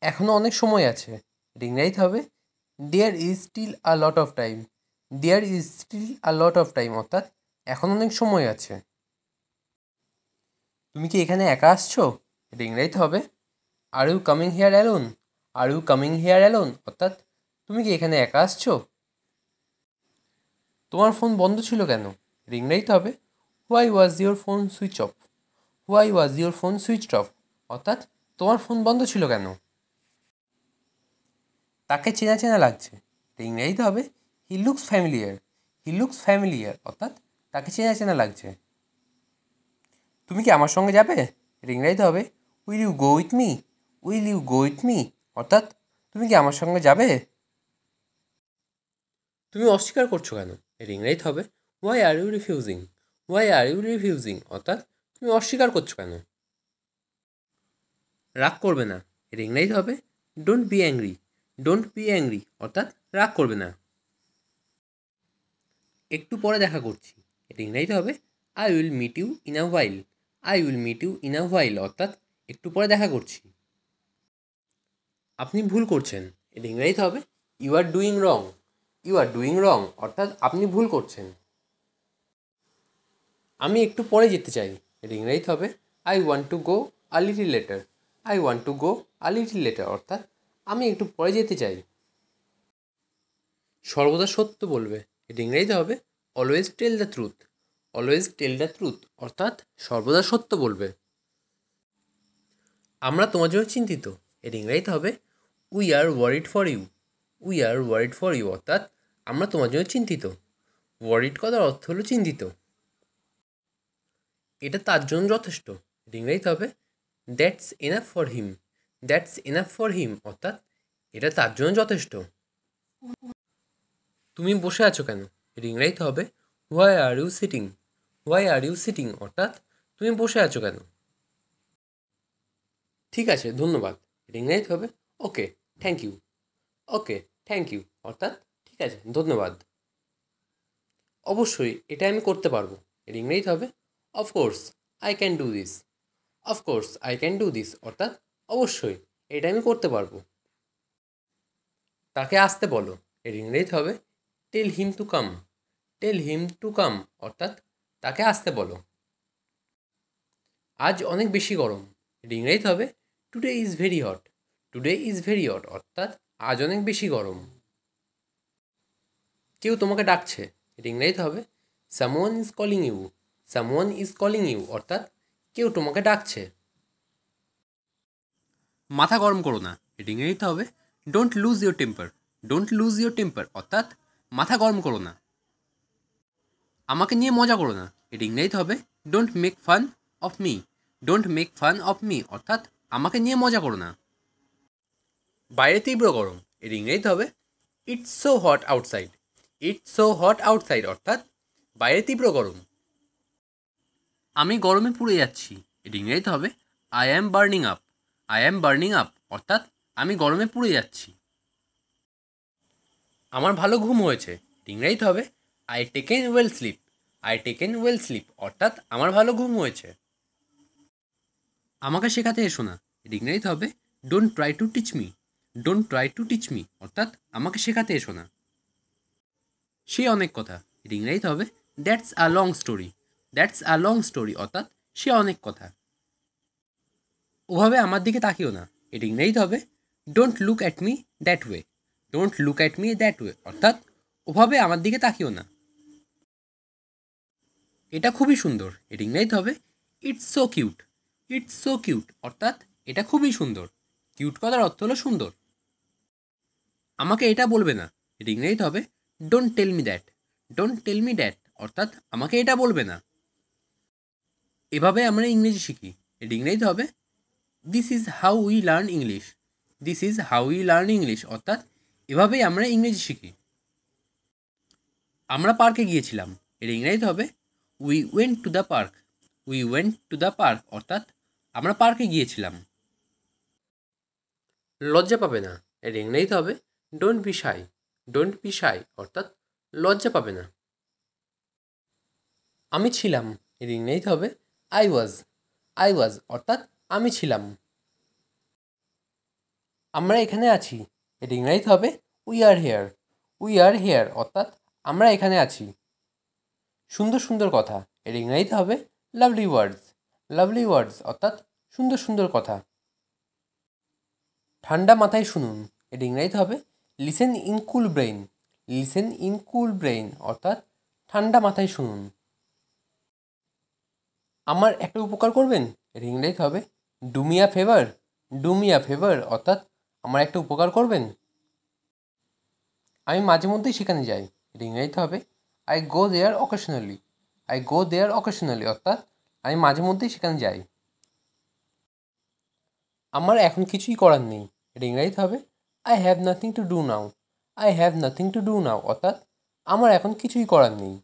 এখনও অনেক সময় আছে। রিংরাইট হবে there is still a lot of time. There is still a lot of time অর্থাৎ এখন অনেক সময় আছে। তুমি কি এখানে একা আসছো? রিংরাইট হবে are you coming here alone. Are you coming here alone অর্থাৎ তুমি কি এখানে একা আসছো? তোমার ফোন বন্ধ ছিল কেন? রিংরাইট হবে why was your phone switch off. Why was your phone switched off অর্থাৎ তোমার ফোন বন্ধ ছিল কেন? তাকে চেনা চেনা লাগছে। রিংরাইট হবে he looks familiar. He looks familiar অর্থাৎ তাকে চেনা চেনা লাগছে। তুমি কি আমার সঙ্গে যাবে? রিংরাইট হবে will you go with me. Will you go with me অর্থাৎ তুমি কি আমার সঙ্গে যাবে? তুমি অস্বীকার করছো কেন? রিংরাইট হবে why are you refusing. Why are you refusing অর্থাৎ তুমি অস্বীকার করছো কেন? রাগ করবে না। রিংরাইট হবে don't B angry. Don't be angry অর্থাৎ রাগ করবে না। একটু পরে দেখা করছি। রিংরাইট হবে I will meet you in a while. I will meet you in a while অর্থাৎ একটু পরে দেখা করছি। আপনি ভুল করছেন। রিংরাইট হবে you are doing wrong. You are doing wrong অর্থাৎ আপনি ভুল করছেন। আমি একটু পরে যেতে চাই। রিংরাইট হবে I want to go a little letter. I want to go a little letter অর্থাৎ আমি একটু পরে যেতে চাই। সর্বদা সত্য বলবে। রিংরাইট হবে always tell the truth. Always tell the truth অর্থাৎ সর্বদা সত্য বলবে। আমরা তোমার জন্য চিন্তিত। রিংরাইট হবে we are worried for you. We are worried for you অর্থাৎ আমরা তোমার জন্য চিন্তিত। ওয়ারিড কথার অর্থ হলো চিন্তিত। এটা তার জন্য যথেষ্ট। রিংরাইট হবে that's enough for him. That's enough for him অর্থাৎ এটা তার জন্য যথেষ্ট। তুমি বসে আছো কেন? রিংরাইট হবে why are you sitting. Why are you sitting অর্থাৎ তুমি বসে আছো কেন? ঠিক আছে, ধন্যবাদ। রিংরাইট হবে okay thank you. Okay thank you অর্থাৎ ঠিক আছে, ধন্যবাদ। অবশ্যই এটা আমি করতে পারবো। রিংরাইট হবে of course I can do this. Of course I can do this অর্থাৎ অবশ্যই এটা আমি করতে পারবো। তাকে আসতে বলো। রিংরাইট হবে টেল him to come. Tell him to come অর্থাৎ তাকে আসতে বলো। আজ অনেক বেশি গরম। রিংরাইট হবে today is very hot. Today is very hot অর্থাৎ আজ অনেক বেশি গরম। কেউ তোমাকে ডাকছে। রিংরাইট হবে someone is calling you. Someone is calling you অর্থাৎ কেউ তোমাকে ডাকছে। মাথা গরম করো না। রিংরাইট হবে don't lose your temper. Don't lose your temper অর্থাৎ মাথা গরম করো না। আমাকে নিয়ে মজা করো না। রিংরাইট হবে don't make fun of me. Don't make fun of me অর্থাৎ আমাকে নিয়ে মজা করো না। বাইরে তীব্র গরম। রিংরাইট হবে it's so hot outside. It's so hot outside অর্থাৎ বাইরে তীব্র গরম। আমি গরমে পুড়ে যাচ্ছি। রিংরাইট হবে I am burning up. I am burning up অর্থাৎ আমি গরমে পুড়ে যাচ্ছি। আমার ভালো ঘুম হয়েছে। রিংরাইট হবে I taken well sleep. I taken well sleep অর্থাৎ আমার ভালো ঘুম হয়েছে। আমাকে শেখাতে এসো না। রিংরাইট হবে don't try to teach me. Don't try to teach me অর্থাৎ আমাকে শেখাতে এসো না। সে অনেক কথা। রিংরাইট হবে that's a long story. That's a long story অর্থাৎ সে অনেক কথা। ওভাবে আমার দিকে তাকিও না। রিংরাইট হবে don't look at me that way. Don't look at me that way অর্থাৎ ওভাবে আমার দিকে তাকিও না। এটা খুবই সুন্দর। রিংরাইট হবে it's so cute. It's so cute অর্থাৎ এটা খুবই সুন্দর। কিউট কথার অর্থ হলো সুন্দর। আমাকে এটা বলবে না। রিংরাইট হবে don't tell me that. Don't tell me that অর্থাৎ আমাকে এটা বলবে না। এভাবে আমরা ইংরেজি শিখি। রিংরাইট হবে this is how we learn English. This is how we learn English অর্থাৎ এভাবেই আমরা ইংরেজি শিখি। আমরা পার্কে গিয়েছিলাম। রিংরাইট হবে we went to the park. We went to the park অর্থাৎ আমরা পার্কে গিয়েছিলাম। লজ্জা পাবে না। রিংরাইট হবে don't be shy. Don't be shy অর্থাৎ লজ্জা পাবে না। আমি ছিলাম। রিংরাইট হবে আই ওয়াজ। আই ওয়াজ অর্থাৎ আমি ছিলাম। আমরা এখানে আছি, এটি ইংরাজিতে হবে we are here. We are here অর্থাৎ আমরা এখানে আছি। সুন্দর সুন্দর কথা, এর ইংরাজিতে হবে লাভলি ওয়ার্ডস। লাভলি ওয়ার্ডস অর্থাৎ সুন্দর সুন্দর কথা। ঠান্ডা মাথায় শুনুন, এর ইংরাজিতে হবে listen in cool brain. Listen in cool brain অর্থাৎ ঠান্ডা মাথায় শুনুন। আমার একটা উপকার করবেন, এর ইংরেজিতে হবে do me a favour. Do me a favour অর্থাৎ আমার একটা উপকার করবেন। আমি মাঝে মধ্যেই সেখানে যাই, এর ইংরেজিতে হবে I go there occasionally. I go there occasionally অর্থাৎ আমি মাঝে মধ্যেই সেখানে যাই। আমার এখন কিছুই করার নেই, এর ইংরেজিতে হবে I have nothing to do now. I have nothing to do now অর্থাৎ আমার এখন কিছুই করার নেই।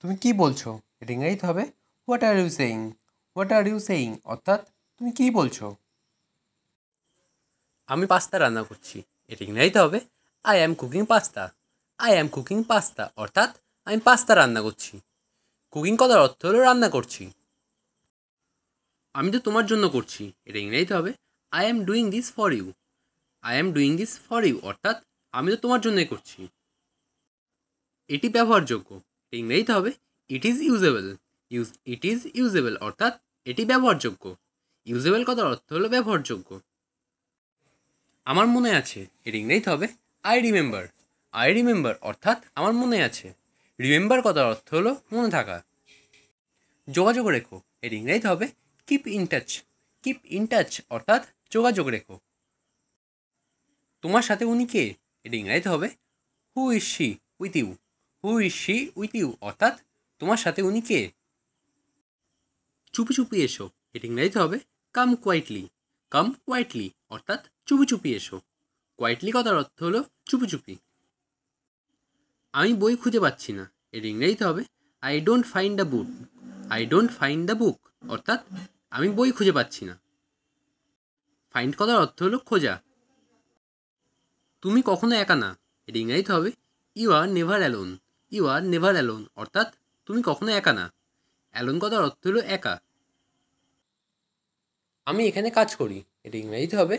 তুমি কি বলছো, এর ইংরেজিতে হবে what are you saying. What are you saying অর্থাৎ তুমি কি বলছো। আমি পাস্তা রান্না করছি, এর ইংরেজিতে হবে I am cooking pasta. I am cooking pasta অর্থাৎ আমি পাস্তা রান্না করছি। কুকিং করার অর্থ হলো রান্না করছি। আমি তো তোমার জন্য করছি, এটা ইংরেজিতে হবে I am doing this for you. I am doing this for you অর্থাৎ আমি তো তোমার জন্যই করছি। এটি ব্যবহারযোগ্য, এটা ইংরেজিতে হবে it is usable. It is usable অর্থাৎ এটি ব্যবহারযোগ্য। ইউজেবল কথার অর্থ হলো ব্যবহারযোগ্য। আমার মনে আছে, এর ইংরেজিতে হবে আই রিমেম্বার। আই রিমেম্বার অর্থাৎ আমার মনে আছে। রিমেম্বার কথার অর্থ হলো মনে থাকা। যোগাযোগ রেখো, এর ইংরেজিতে হবে keep in touch. Keep in touch অর্থাৎ যোগাযোগ রেখো। তোমার সাথে উনি কে, এর ইংরেজিতে হবে who is she with you. Who is she with you অর্থাৎ তোমার সাথে উনি কে। চুপি চুপি এসো, এর ইংরেজিতে হবে কাম কোয়াইটলি। কাম কোয়াইটলি অর্থাৎ চুপি চুপি এসো। কোয়াইটলি কথার অর্থ হলো চুপি চুপি। আমি বই খুঁজে পাচ্ছি না, এর ইংরেজিতে হবে I don't find the book. I don't find the book অর্থাৎ আমি বই খুঁজে পাচ্ছি না। ফাইন্ড কথার অর্থ হলো খোঁজা। তুমি কখনো একা না, এর ইংরেজিতে হবে you are never alone. You are never alone অর্থাৎ তুমি কখনো একা না। অ্যালোন কথার অর্থ হলো একা। আমি এখানে কাজ করি, এর ইংরেজিতে হবে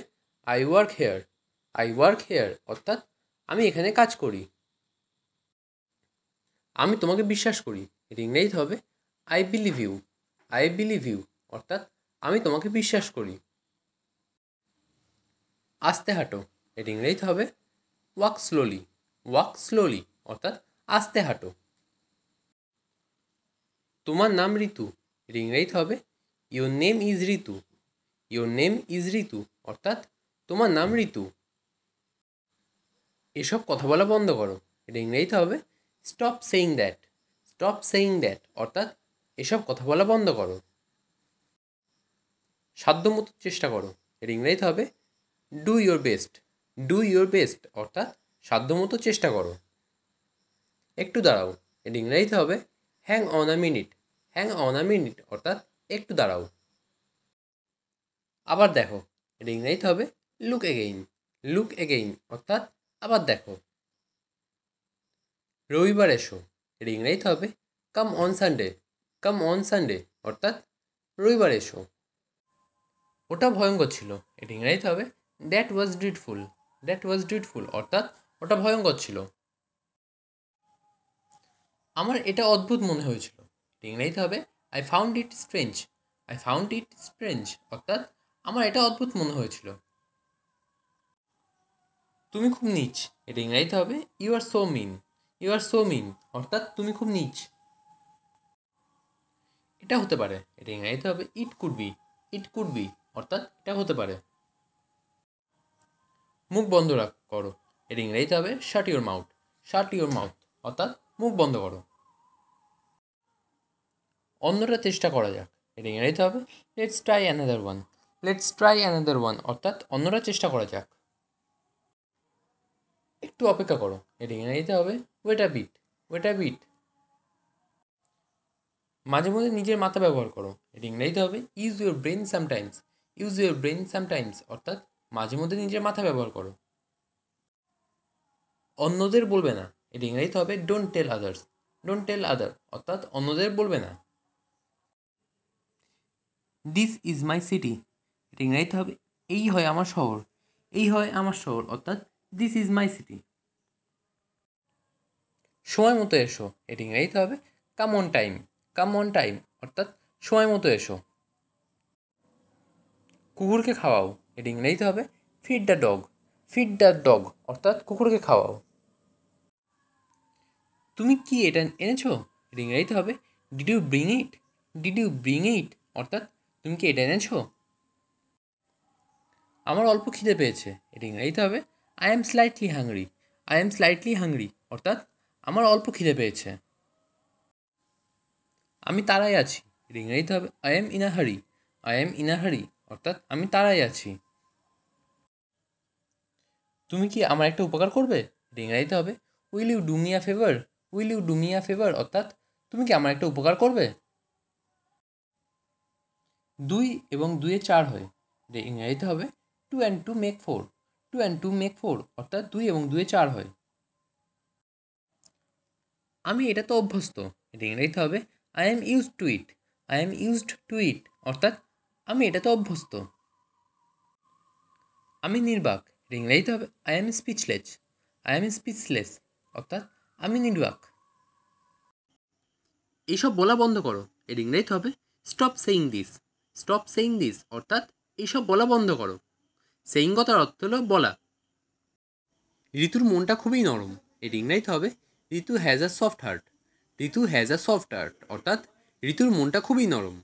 I work hair. I work hair অর্থাৎ আমি এখানে কাজ করি। আমি তোমাকে বিশ্বাস করি, এর ইংরেজিতে হবে I believe you. I believe you অর্থাৎ আমি তোমাকে বিশ্বাস করি। আস্তে হাঁটো, এর ইংরেজিতে হবে ওয়াক স্লোলি। ওয়াক স্লোলি অর্থাৎ আস্তে হাঁটো। তোমার নাম ঋতু, এর ইংরেজিতে হবে your name is Ritu. Your name is Ritu অর্থাৎ তোমার নাম ঋতু। এসব কথা বলা বন্ধ করো, এর ইংরেজিতে হবে stop saying that. Stop saying that অর্থাৎ এসব কথা বলা বন্ধ করো। সাধ্যমতো চেষ্টা করো, এর ইংরেজিতে হবে do your best. Do your best অর্থাৎ সাধ্যমতো চেষ্টা করো। একটু দাঁড়াও, এর ইংরেজিতে হবে hang on a minute. Hang on a minute অর্থাৎ একটু দাঁড়াও। আবার দেখো, এর ইংরেজিতে হবে লুক এগেইন। লুক এগেইন অর্থাৎ আবার দেখো। রবিবার এসো, এর ইংরেজিতে হবে come on Sunday. Come on Sunday অর্থাৎ রবিবার এসো। ওটা ভয়ঙ্কর ছিল, এর ইংরেজিতে হবে দ্যাট ওয়াজ ড্রিডফুল। দ্যাট ওয়াজ ড্রিডফুল অর্থাৎ ওটা ভয়ঙ্কর ছিল। আমার এটা অদ্ভুত মনে হয়েছিল, এর ইংরেজিতে হবে I found it strange. I found it strange অর্থাৎ আমার এটা অদ্ভুত মনে হয়েছিল। তুমি খুব নীচ, এর ইংরেজিতে হবে you are so mean. You are so mean অর্থাৎ তুমি খুব নীচ। এটা হতে পারে, এর ইংরেজিতে হবে it could be. It could be অর্থাৎ এটা হতে পারে। মুখ বন্ধ করো, এর ইংরেজিতে হবে শাট your mouth. Shut your mouth অর্থাৎ মুখ বন্ধ করো। অন্যটা চেষ্টা করা যাক, এর ইংরেজিতে হবে let's try another one. Let's try another one অর্থাৎ অন্যটা চেষ্টা করা যাক। একটু অপেক্ষা করো, এর ইংরেজিতে হবে wait a bit. Wait a bit. মাঝে মধ্যে নিজের মাথা ব্যবহার করো, এর ইংরেজিতে হবে use your brain sometimes. Use your brain sometimes অর্থাৎ মাঝে মধ্যে নিজের মাথা ব্যবহার করো। অন্যদের বলবে না, এর ইংরেজিতে হবে don't tell others. Don't tell other অর্থাৎ অন্যদের বলবে না। দিস ইজ মাই সিটি, এর ইংরেজিতে হবে এই হয় আমার শহর, এই হয় আমার শহর, অর্থাৎ দিস ইজ মাই সিটি। সময় মতো এসো, এটি ইংরেজিতে হবে come on time, come on time, অর্থাৎ সময় মতো এসো। কুকুরকে খাওয়াও, এটি ইংরেজিতে হবে feed the dog, feed the dog, অর্থাৎ কুকুরকে খাওয়াও। তুমি কি এটা এনেছো, এটি ইংরেজিতে হবে did you bring it, did you bring it, অর্থাৎ তুমি কি এটা এনেছো। আমার অল্প খিদে পেয়েছে, এটি ইংরেজিতে হবে I am slightly hungry, I am slightly hungry, অর্থাৎ আমার অল্প খিদে পেয়েছে। আমি তাড়ায় আছি, এটি ইংরেজিতে হবে আই অ্যাম ইন আ হারি, আই অ্যাম ইন আ হারি, অর্থাৎ আমি তাড়ায় আছি। তুমি কি আমার একটা উপকার করবে, এটি ইংরেজিতে হবে will you do me a favour, will you do me a favour, অর্থাৎ তুমি কি আমার একটা উপকার করবে। 2 এবং 2 4 হয়, এটা ইংরেজিতে হবে 2 and 2 make 4, 2 and 2 make 4, অর্থাৎ 2 এবং 2 4 হয়। আমি এটা তো অভ্যস্ত, এটা ইংরেজিতে হবে I am used to it, I am used to it, অর্থাৎ আমি এটাতে অভ্যস্ত। আমি নির্বাক, এটা ইংরেজিতে হবে I am speechless, I am speechless, অর্থাৎ আমি নির্বাক। এইসব বলা বন্ধ করো, এর ইংরেজিতে হবে stop saying this, stop saying this, অর্থাৎ এইসব বলা বন্ধ করো। সেইং কথার অর্থ হলো বলা। ঋতুর মনটা খুবই নরম, এর ইংরেজিতে হবে Ritu has a soft heart, Ritu has a soft heart, অর্থাৎ ঋতুর মনটা খুবই নরম।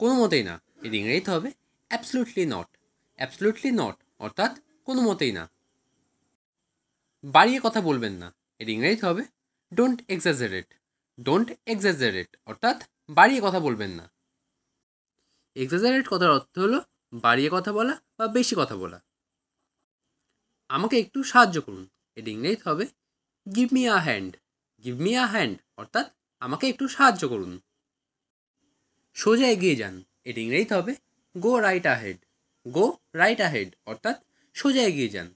কোনো মতেই না, এর ইংরেজিতে হবে অ্যাবসলুটলি নট, অ্যাবসলুটলি নট, অর্থাৎ কোনো মতেই না। বাড়িয়ে কথা বলবেন না, এর ইংরেজিতে হবে ডোন্ট এক্সাজারেট, ডোন্ট এক্সাজারেট, অর্থাৎ বাড়িয়ে কথা বলবেন না। এক্সাজারেট কথার অর্থ হলো বাড়িয়ে কথা বলা বা বেশি কথা বলা। আমাকে একটু সাহায্য করুন, এর ইংরেজিতে হবে give me a hand, give me a hand, অর্থাৎ আমাকে একটু সাহায্য করুন। সোজা এগিয়ে যান, এর ইংরেজিতে হবে গো রাইট আহেড, গো রাইট আহেড, অর্থাৎ সোজা এগিয়ে যান।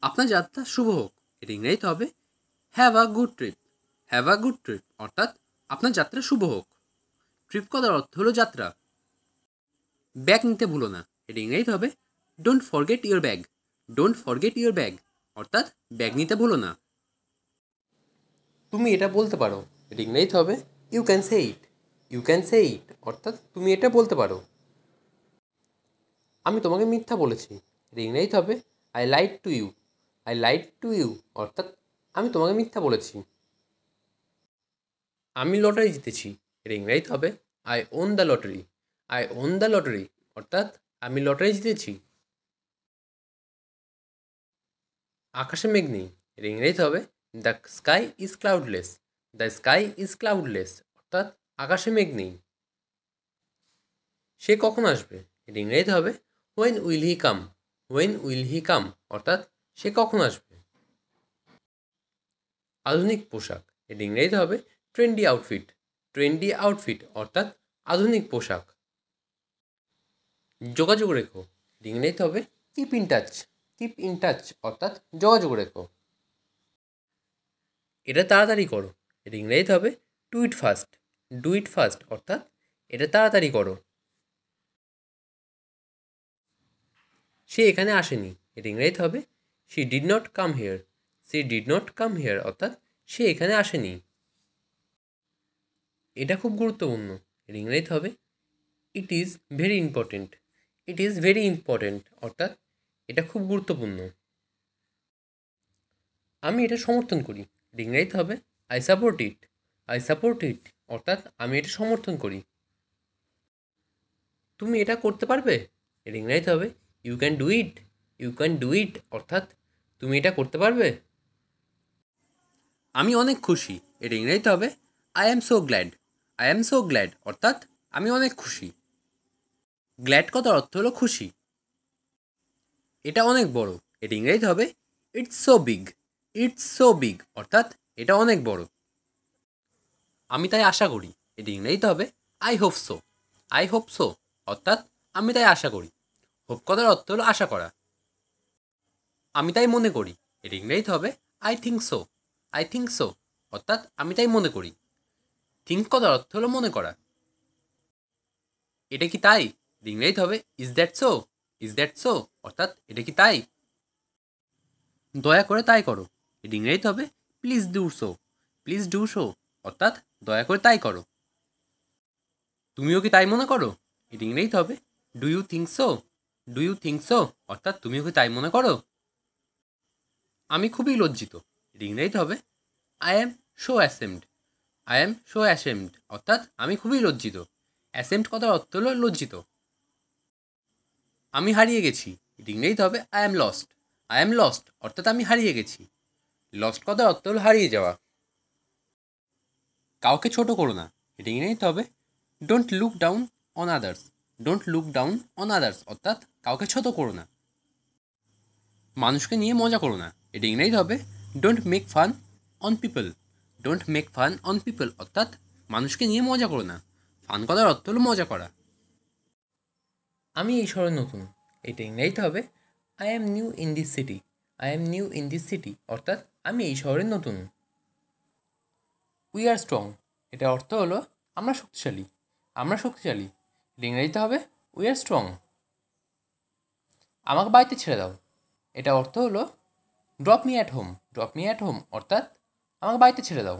আপনার যাত্রা শুভ হোক, এর ইংরেজিতে হবে have a good trip, have a good trip, অর্থাৎ আপনার যাত্রা শুভ হোক। ট্রিপ কথার অর্থ হলো যাত্রা। ব্যাগ নিতে ভুলো না, এর ইংরেজিতে হবে don't forget your bag, don't forget your bag, অর্থাৎ ব্যাগ নিতে ভুলো না। তুমি এটা বলতে পারো, এর ইংরেজিতে হবে you can say it, you can say it, অর্থাৎ তুমি এটা বলতে পারো। আমি তোমাকে মিথ্যা বলেছি, এর ইংরেজিতে হবে I lied to you, I lied to you, অর্থাৎ আমি তোমাকে মিথ্যা বলেছি। আমি লটারি জিতেছি, এর ইংরেজিতে হবে I won the lottery, I won the lottery, অর্থাৎ আমি লটারি জিতেছি। আকাশে মেঘ নেই, এর ইংরেজিতে হবে the sky is cloudless, the sky is cloudless, অর্থাৎ আকাশে মেঘ নেই। সে কখন আসবে, এর ইংরেজিতে হবে when will he come, when will he come, অর্থাৎ সে কখন আসবে। আধুনিক পোশাক, এর ইংরেজিতে হবে ট্রেন্ডি আউটফিট, ট্রেন্ডি আউটফিট, অর্থাৎ আধুনিক পোশাক। যোগাযোগ রেখো, এর ইংরেজিতে হবে keep in touch, keep in touch, অর্থাৎ যোগাযোগ রেখো। এটা তাড়াতাড়ি করো, এর ইংরেজিতে হবে do it fast, do it fast, অর্থাৎ এটা তাড়াতাড়ি করো। সে এখানে আসেনি, এর ইংরেজিতে হবে she did not come here, she did not come here, অর্থাৎ সে এখানে আসেনি। এটা খুব গুরুত্বপূর্ণ, এর ইংরেজিতে হবে it is very important, it is very important, অর্থাৎ এটা খুব গুরুত্বপূর্ণ। আমি এটা সমর্থন করি, এর ইংরেজিতে হবে I support it, I support ইট, অর্থাৎ আমি এটা সমর্থন করি। তুমি এটা করতে পারবে, এর ইংরেজিতে হবে you can do it, you can do it, অর্থাৎ তুমি এটা করতে পারবে। আমি অনেক খুশি, এর ইংরেজিতে হবে I am so glad, I am so glad, অর্থাৎ আমি অনেক খুশি। গ্ল্যাড কথার অর্থ হলো খুশি। এটা অনেক বড়, এর ইংরেজিতে হবে it's so big, it's so big, অর্থাৎ এটা অনেক বড়। আমি তাই আশা করি, এর ইংরেজিতে হবে I hope so, I hope so, অর্থাৎ আমি তাই আশা করি। হোপ কথার অর্থ হলো আশা করা। আমি তাই মনে করি, এর ইংরেজিতে হবে I think so, I think so, অর্থাৎ আমি তাই মনে করি। থিঙ্ক কথার অর্থ হলো মনে করা। এটা কি তাই, এটি ইংরেজিতে হবে is that so, is that so অর্থাৎ এটা কি তাই। দয়া করে তাই করো, এটি ইংরেজিতে হবে please do so, please do so অর্থাৎ দয়া করে তাই করো। তুমিও কি তাই মনে করো, এটি ইংরেজিতে হবে do you think so, do you think so অর্থাৎ তুমিও কি তাই মনে করো। আমি খুবই লজ্জিত, এটি ইংরেজিতে হবে I am so ashamed, I am so ashamed অর্থাৎ আমি খুবই লজ্জিত। অ্যাসেমড কথার অর্থ হলো লজ্জিত। আমি হারিয়ে গেছি, এটি ইংরেজিতে হবে I am lost, I am lost অর্থাৎ আমি হারিয়ে গেছি। লস্ট কথার অর্থ হলো হারিয়ে যাওয়া। কাউকে ছোট করো না, এটি ইংরেজিতে হবে don't look down on others, don't look down on others অর্থাৎ কাউকে ছোট করো না। মানুষকে নিয়ে মজা করো না, এটি ইংরেজিতে হবে don't make fun on people, don't make fun on people অর্থাৎ মানুষকে নিয়ে মজা করো না। ফান করার অর্থ হলো মজা করা। আমি এই শহরে নতুন, এটা ইংরেজিতে হবে I am new in this city, I am new in this city অর্থাৎ আমি এই শহরে নতুন। উই আর স্ট্রং, এটার অর্থ হলো আমরা শক্তিশালী, আমরা শক্তিশালী। এটা ইংরেজিতে হবে উই আর স্ট্রং। আমাকে বাড়িতে ছেড়ে দাও, এটা অর্থ হলো drop me at home, drop me at home অর্থাৎ আমাকে বাড়িতে ছেড়ে দাও।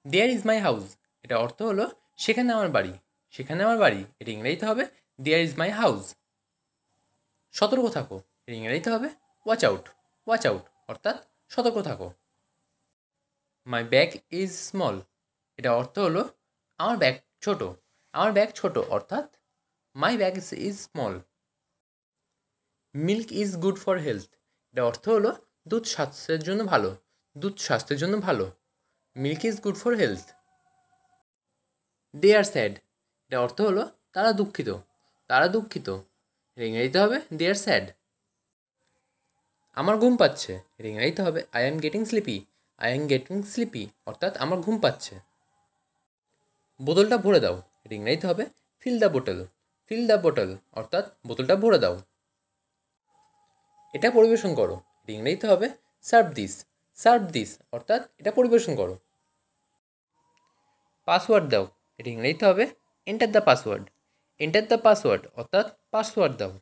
দেয়ার ইজ মাই হাউস, এটা অর্থ হলো সেখানে আমার বাড়ি, সেখানে আমার বাড়ি। এটা ইংরেজিতে হবে দেয়ার ইজ মাই হাউস। সতর্ক থাকো, এটা ইংরেজিতে হবে ওয়াচ আউট, ওয়াচ আউট অর্থাৎ সতর্ক থাকো। মাই ব্যাগ ইজ স্মল, এটা অর্থ হলো আমার ব্যাগ ছোট, আমার ব্যাগ ছোট অর্থাৎ my bag is small. Milk is good for health, এটা অর্থ হলো দুধ স্বাস্থ্যের জন্য ভালো, দুধ স্বাস্থ্যের জন্য ভালো। Milk is good for health. They are sad, এটা অর্থ হলো তারা দুঃখিত, তারা দুঃখিত। এটা ইংরেজিতে হবে দে আর স্যাড। আমার ঘুম পাচ্ছে, এটা ইংরেজিতে হবে I am getting sleepy, I am getting sleepy অর্থাৎ আমার ঘুম পাচ্ছে। বোতলটা ভরে দাও, এটা ইংরেজিতে হবে ফিল দ্য বোতল, ফিল দ্য বোতল অর্থাৎ বোতলটা ভরে দাও। এটা পরিবেশন করো, এটা ইংরেজিতে হবে সার্ভ দিস, সার্ভ দিস অর্থাৎ এটা পরিবেশন করো। পাসওয়ার্ড দাও, এটা ইংরেজিতে হবে enter the password, enter the password অর্থাৎ পাসওয়ার্ড দাও।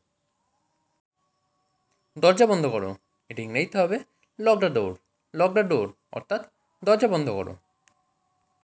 দরজা বন্ধ করো, এটা ইংরেজিতে হবে lock the door, lock the door অর্থাৎ দরজা বন্ধ করো।